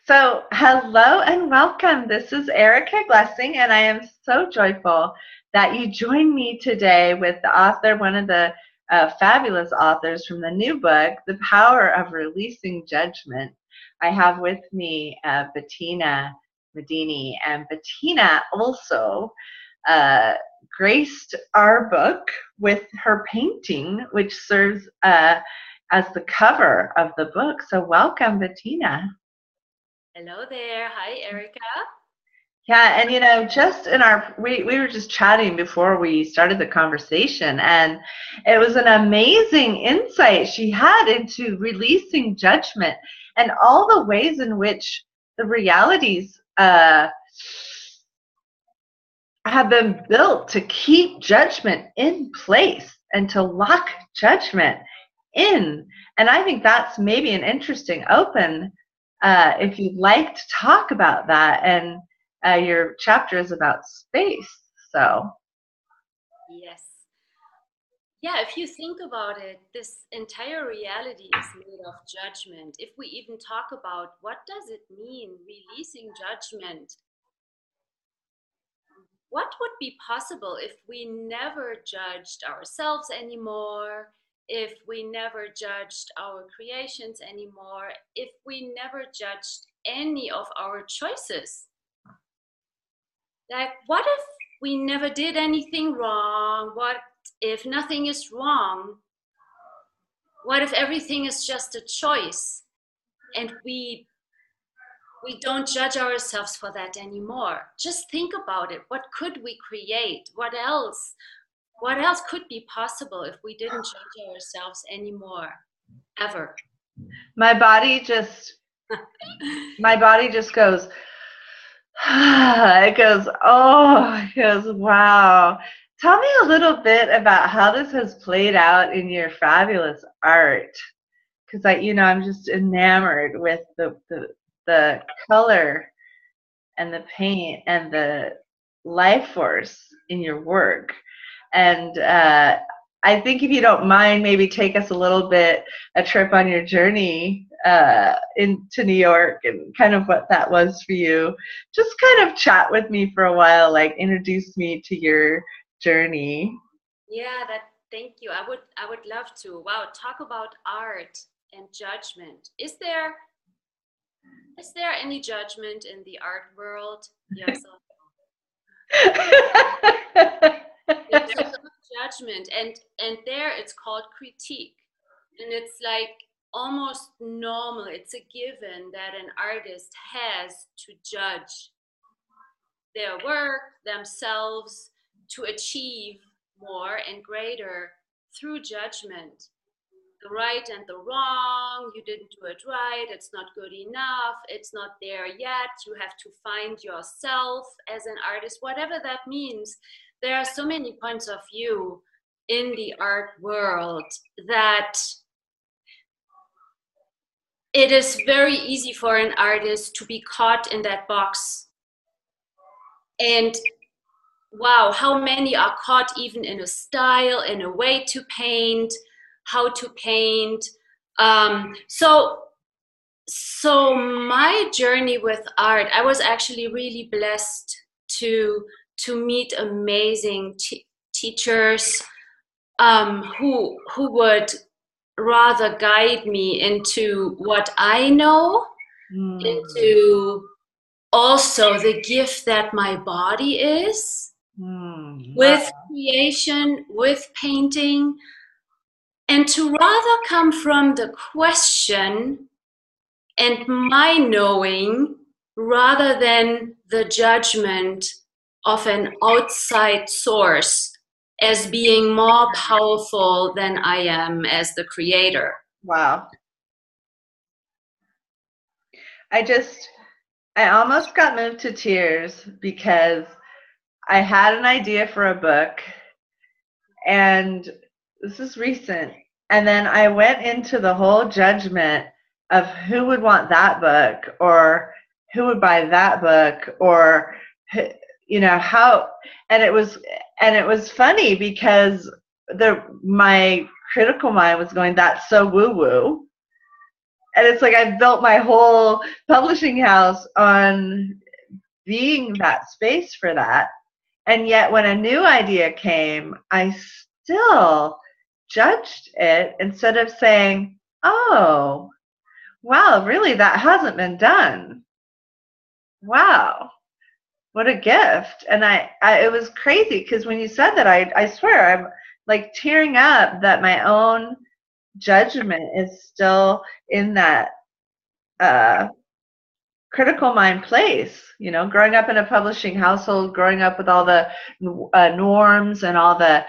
So, hello and welcome. This is Erica Glessing, and I am so joyful that you joined me today with the author, one of the fabulous authors from the new book, The Power of Releasing Judgment. I have with me Bettina Madini, and Bettina also graced our book with her painting, which serves as the cover of the book. So, welcome, Bettina. Hello there. Hi, Erica. Yeah, and just in we were just chatting before we started the conversation, and it was an amazing insight she had into releasing judgment and all the ways in which the realities have been built to keep judgment in place and to lock judgment in. And I think that's maybe an interesting open if you'd like to talk about that. And your chapter is about space. So, Yes. Yeah, if you think about it, this entire reality is made of judgment. If we even talk about what does it mean, releasing judgment, what would be possible if we never judged ourselves anymore, if we never judged our creations anymore, if we never judged any of our choices? Like, what if we never did anything wrong? What if nothing is wrong? What if everything is just a choice and we don't judge ourselves for that anymore? Just think about it. What could we create? What else could be possible if we didn't judge ourselves anymore? Ever. my body just goes, it goes, wow. Tell me a little bit about how this has played out in your fabulous art. Because I'm just enamored with the color and the paint and the life force in your work. And I think if you don't mind, maybe take us a trip on your journey into New York and kind of what that was for you. Just kind of chat with me for a while, like introduce me to your journey. Yeah, thank you. I would love to. Wow, talk about art and judgment. Is there any judgment in the art world? Yes. There's a lot of judgment, and there it's called critique, and it's like almost normal. It's a given that an artist has to judge their work, themselves, to achieve more and greater through judgment. The right and the wrong, you didn't do it right, it's not good enough, it's not there yet, you have to find yourself as an artist, whatever that means. There are so many points of view in the art world that it is very easy for an artist to be caught in that box. And wow, how many are caught even in a style, in a way to paint, how to paint. So my journey with art, I was actually really blessed to meet amazing teachers who would rather guide me into what I know, into also the gift that my body is, with creation, with painting, and to rather come from the question and my knowing rather than the judgment of an outside source as being more powerful than I am as the creator. Wow. I almost got moved to tears because I had an idea for a book, and this is recent, and then I went into the whole judgment of who would want that book, or who would buy that book, or how, and it was funny because my critical mind was going, that's so woo-woo. And it's like I've built my whole publishing house on being that space for that. And yet when a new idea came, I still judged it instead of saying, oh, wow, really, that hasn't been done. Wow, what a gift. And it was crazy because when you said that, I swear, I'm like tearing up that my own judgment is still in that uh, critical mind place. You know, growing up in a publishing household, growing up with all the norms and all the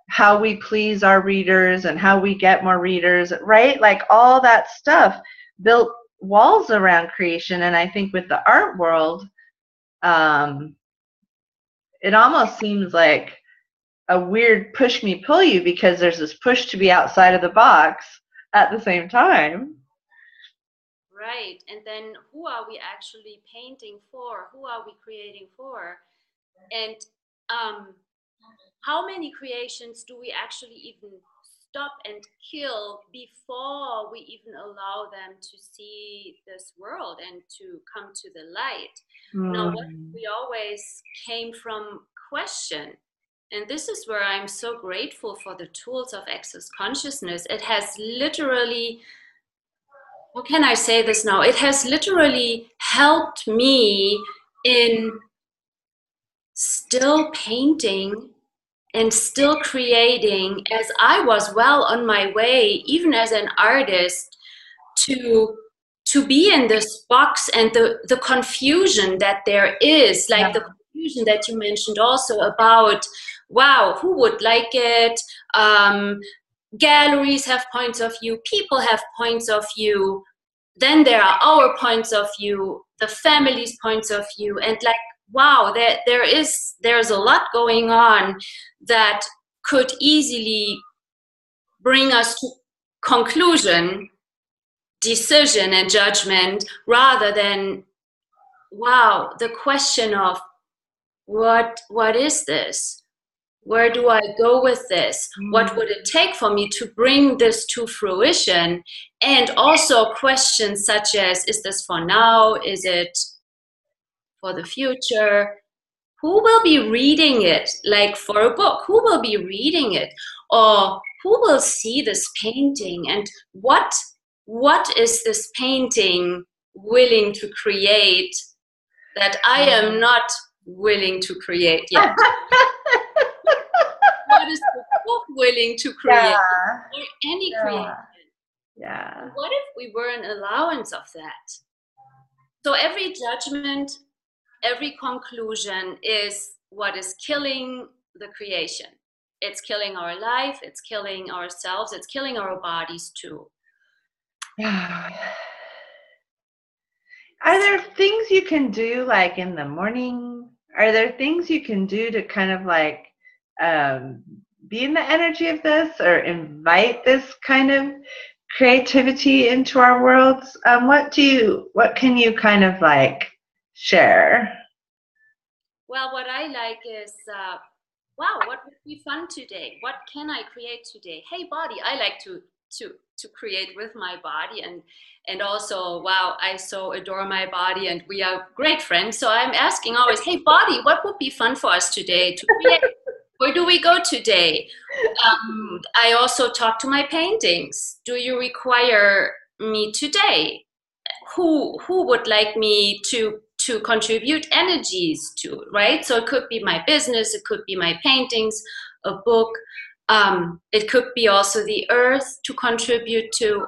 how we please our readers and how we get more readers, right? Like all that stuff built walls around creation. And I think with the art world, it almost seems like a weird push me pull you because there's this push to be outside of the box at the same time. Right. And then who are we actually painting for? Who are we creating for? And how many creations do we actually even stop and kill before we even allow them to see this world and to come to the light? Now, what we always came from question, and this is where I'm so grateful for the tools of access consciousness. It has literally, how can I say this now? It has literally helped me in still painting and still creating as I was well on my way, even as an artist, to be in this box and the confusion that there is, like the confusion that you mentioned also about, wow, who would like it? Galleries have points of view, people have points of view, then there are our points of view, the family's points of view, and like, wow, there's a lot going on that could easily bring us to conclusion, decision, and judgment, rather than, wow, the question of what is this? Where do I go with this? What would it take for me to bring this to fruition? And also questions such as, is this for now? Is it for the future? Who will be reading it? Like for a book, who will be reading it? Or who will see this painting? And what is this painting willing to create that I am not willing to create yet? What is the book willing to create? Or any creation? Yeah. What if we were an allowance of that? So every judgment, every conclusion is what is killing the creation. It's killing our life, it's killing ourselves, it's killing our bodies too. Are there things you can do like in the morning? Are there things you can do to kind of like be in the energy of this or invite this kind of creativity into our worlds? What can you kind of like share? Well, what I like is, wow, what would be fun today? What can I create today? Hey, body, I like to create with my body, and also, wow, I so adore my body, and we are great friends. So I'm asking always, hey, body, what would be fun for us today to create? Where do we go today? I also talk to my paintings. Do you require me today? Who would like me to contribute energies to, right? So it could be my business, it could be my paintings, a book, it could be also the earth to contribute to.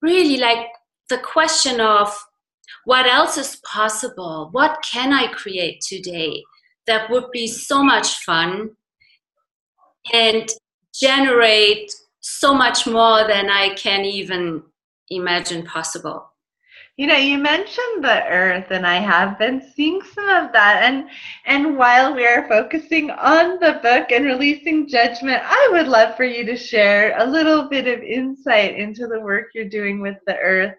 Really like the question of what else is possible? What can I create today that would be so much fun and generate so much more than I can even imagine possible? You know, you mentioned the earth, and I have been seeing some of that. And while we are focusing on the book and releasing judgment, I would love for you to share a little bit of insight into the work you're doing with the earth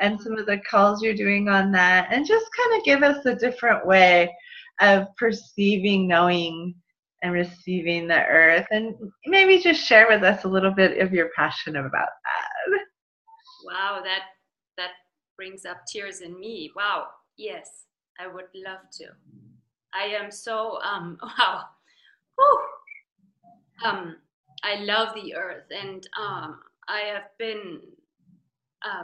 and some of the calls you're doing on that, and just kind of give us a different way of perceiving, knowing, and receiving the earth, and maybe just share with us a little bit of your passion about that. Wow, that brings up tears in me. Wow. Yes, I would love to. I am so wow. Whew. Um, I love the earth, and I have been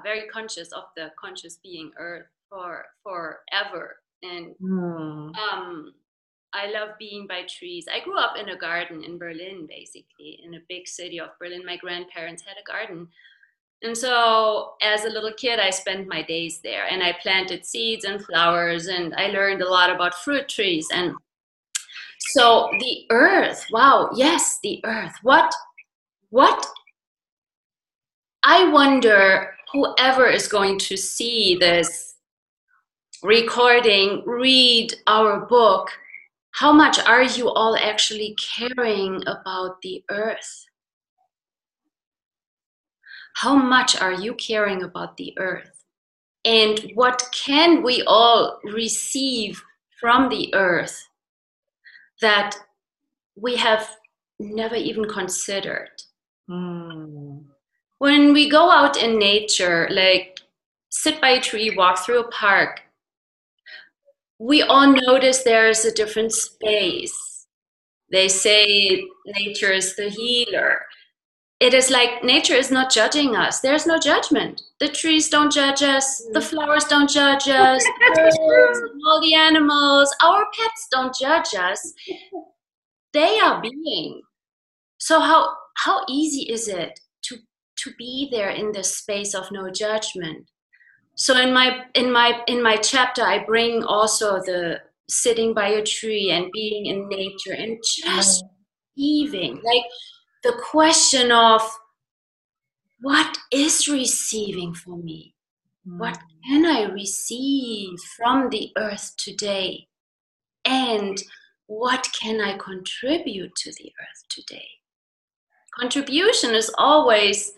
very conscious of the conscious being earth for forever, and Mm. um, I love being by trees. I grew up in a garden in Berlin, basically in a big city of Berlin. My grandparents had a garden, and so as a little kid, I spent my days there, and I planted seeds and flowers, and I learned a lot about fruit trees. And so the earth, wow, yes, the earth. What I wonder, whoever is going to see this recording, read our book, how much are you all actually caring about the earth? How much are you caring about the earth? And what can we all receive from the earth that we have never even considered? Mm. When we go out in nature, like sit by a tree, walk through a park, we all notice there is a different space. They say nature is the healer. It is like nature is not judging us. There's no judgment. The trees don't judge us. The flowers don't judge us. The birds and all the animals, our pets don't judge us. They are being. So how easy is it to be there in this space of no judgment? So in my chapter, I bring also the sitting by a tree and being in nature and just receiving, like the question of what is receiving for me? What can I receive from the earth today? And what can I contribute to the earth today? Contribution is always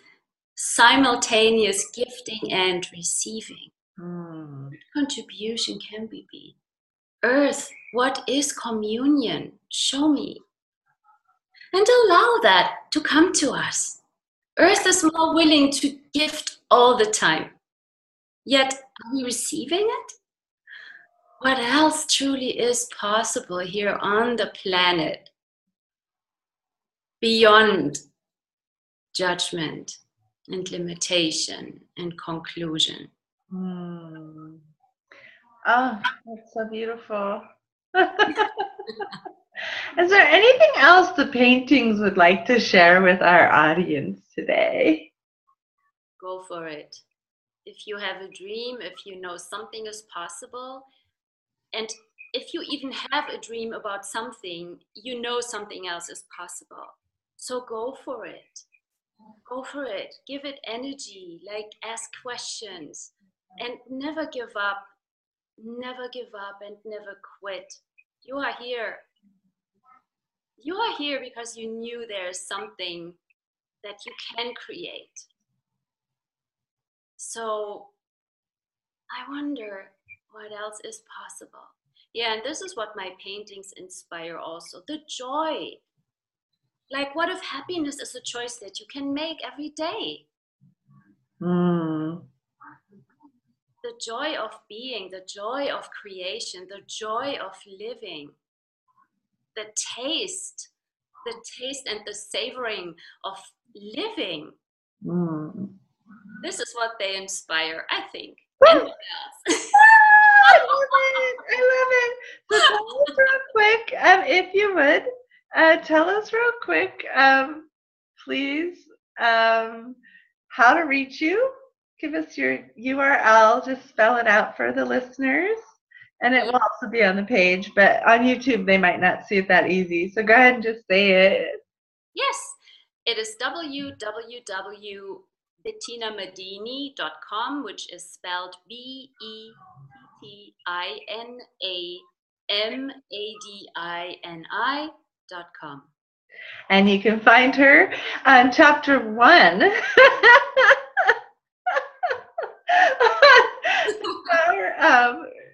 simultaneous gifting and receiving. Mm. Contribution can be? Earth, what is communion? Show me. And allow that to come to us. Earth is more willing to gift all the time. Yet, are we receiving it? What else truly is possible here on the planet beyond judgment and limitation and conclusion? Mm. Oh, that's so beautiful. Is there anything else the paintings would like to share with our audience today? Go for it. If you have a dream, if you know something is possible, and if you even have a dream about something, you know something else is possible. So go for it. Go for it. Give it energy, like ask questions, and never give up. Never give up and never quit. You are here. You are here because you knew there's something that you can create. So I wonder what else is possible. Yeah, and this is what my paintings inspire also, the joy. Like, what if happiness is a choice that you can make every day? Mm. The joy of being, the joy of creation, the joy of living, the taste and the savoring of living. Mm. This is what they inspire, I think. Woo! And what else? I love it. I love it. So tell us real quick, if you would, tell us real quick, please, how to reach you. Give us your URL. Just spell it out for the listeners. And it will also be on the page, but on YouTube they might not see it that easy. So go ahead and just say it. Yes, it is www.bettinamadini.com, which is spelled BETTINAMADINI.com. And you can find her on chapter 1.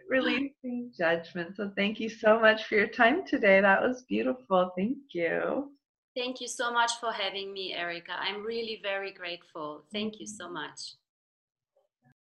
Releasing judgment. So thank you so much for your time today. That was beautiful. Thank you. Thank you so much for having me, Erica. I'm really very grateful. Thank you so much.